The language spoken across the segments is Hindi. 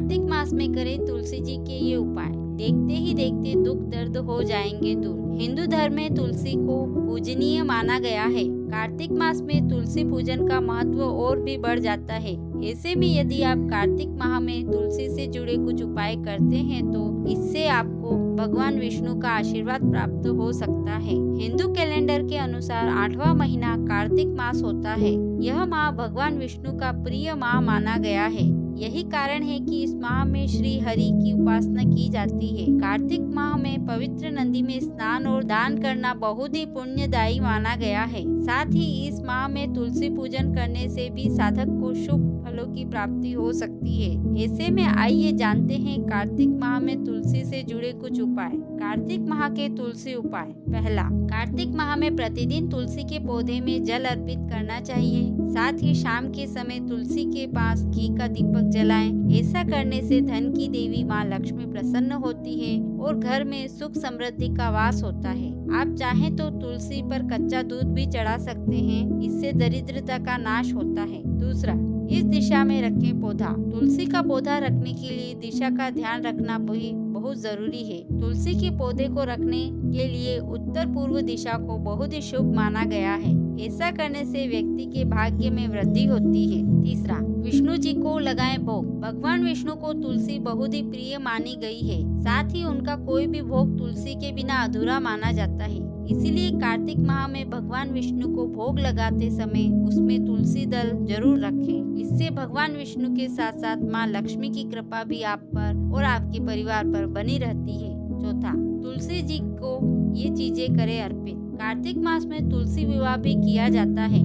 कार्तिक मास में करें तुलसी जी के ये उपाय, देखते ही देखते दुख दर्द हो जाएंगे दूर। हिंदू धर्म में तुलसी को पूजनीय माना गया है। कार्तिक मास में तुलसी पूजन का महत्व और भी बढ़ जाता है। ऐसे में यदि आप कार्तिक माह में तुलसी से जुड़े कुछ उपाय करते हैं तो इससे आपको भगवान विष्णु का आशीर्वाद प्राप्त हो सकता है। हिंदू कैलेंडर के अनुसार 8वां महीना कार्तिक मास होता है। यह माह भगवान विष्णु का प्रिय माह माना गया है। यही कारण है कि इस माह में श्री हरि की उपासना की जाती है। कार्तिक माह में पवित्र नदी में स्नान और दान करना बहुत ही पुण्यदायी माना गया है। साथ ही इस माह में तुलसी पूजन करने से भी साधक को शुभ फलों की प्राप्ति हो सकती है। ऐसे में आइए जानते हैं कार्तिक माह में तुलसी से जुड़े कुछ उपाय। कार्तिक माह के तुलसी उपाय। पहला, कार्तिक माह में प्रतिदिन तुलसी के पौधे में जल अर्पित करना चाहिए। साथ ही शाम के समय तुलसी के पास घी का दीपक जलाएं। ऐसा करने से धन की देवी माँ लक्ष्मी प्रसन्न होती है और घर में सुख समृद्धि का वास होता है। आप चाहें तो तुलसी पर कच्चा दूध भी चढ़ा सकते हैं, इससे दरिद्रता का नाश होता है। दूसरा, इस दिशा में रखें पौधा। तुलसी का पौधा रखने के लिए दिशा का ध्यान रखना भी बहुत जरूरी है। तुलसी के पौधे को रखने के लिए उत्तर पूर्व दिशा को बहुत ही शुभ माना गया है। ऐसा करने से व्यक्ति के भाग्य में वृद्धि होती है। तीसरा, विष्णु जी को लगाएं भोग। भगवान विष्णु को तुलसी बहुत ही प्रिय मानी गई है। साथ ही उनका कोई भी भोग तुलसी के बिना अधूरा माना जाता है। इसीलिए कार्तिक माह में भगवान विष्णु को भोग लगाते समय उसमें तुलसी दल जरूर रखें। इससे भगवान विष्णु के साथ साथ माँ लक्ष्मी की कृपा भी आप पर और आपके परिवार पर बनी रहती है। चौथा, तुलसी जी को ये चीजें करें अर्पित। कार्तिक मास में तुलसी विवाह भी किया जाता है।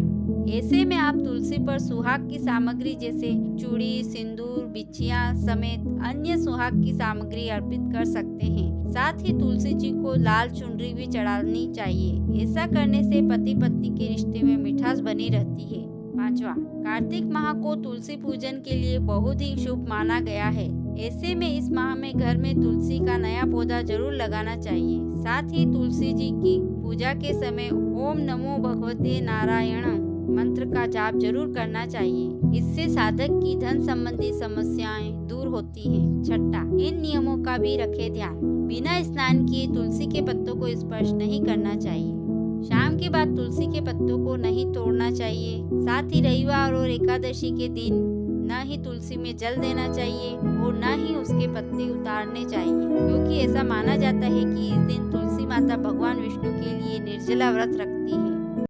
ऐसे में आप तुलसी पर सुहाग की सामग्री जैसे चूड़ी, सिंदूर, बिछिया समेत अन्य सुहाग की सामग्री अर्पित कर सकते हैं। साथ ही तुलसी जी को लाल चुनरी भी चढ़ानी चाहिए। ऐसा करने से पति पत्नी के रिश्ते में मिठास बनी रहती है। पांचवा, कार्तिक माह को तुलसी पूजन के लिए बहुत ही शुभ माना गया है। ऐसे में इस माह में घर में तुलसी का नया पौधा जरूर लगाना चाहिए। साथ ही तुलसी जी की पूजा के समय ओम नमो भगवते नारायण मंत्र का जाप जरूर करना चाहिए। इससे साधक की धन संबंधी समस्याएं दूर होती हैं। छठा, इन नियमों का भी रखें ध्यान। बिना स्नान किए तुलसी के पत्तों को स्पर्श नहीं करना चाहिए। शाम के बाद तुलसी के पत्तों को नहीं तोड़ना चाहिए। साथ ही रविवार और एकादशी के दिन न ही तुलसी में जल देना चाहिए और न ही उसके पत्ते उतारने चाहिए, क्योंकि ऐसा माना जाता है कि इस दिन तुलसी माता भगवान विष्णु के लिए निर्जला व्रत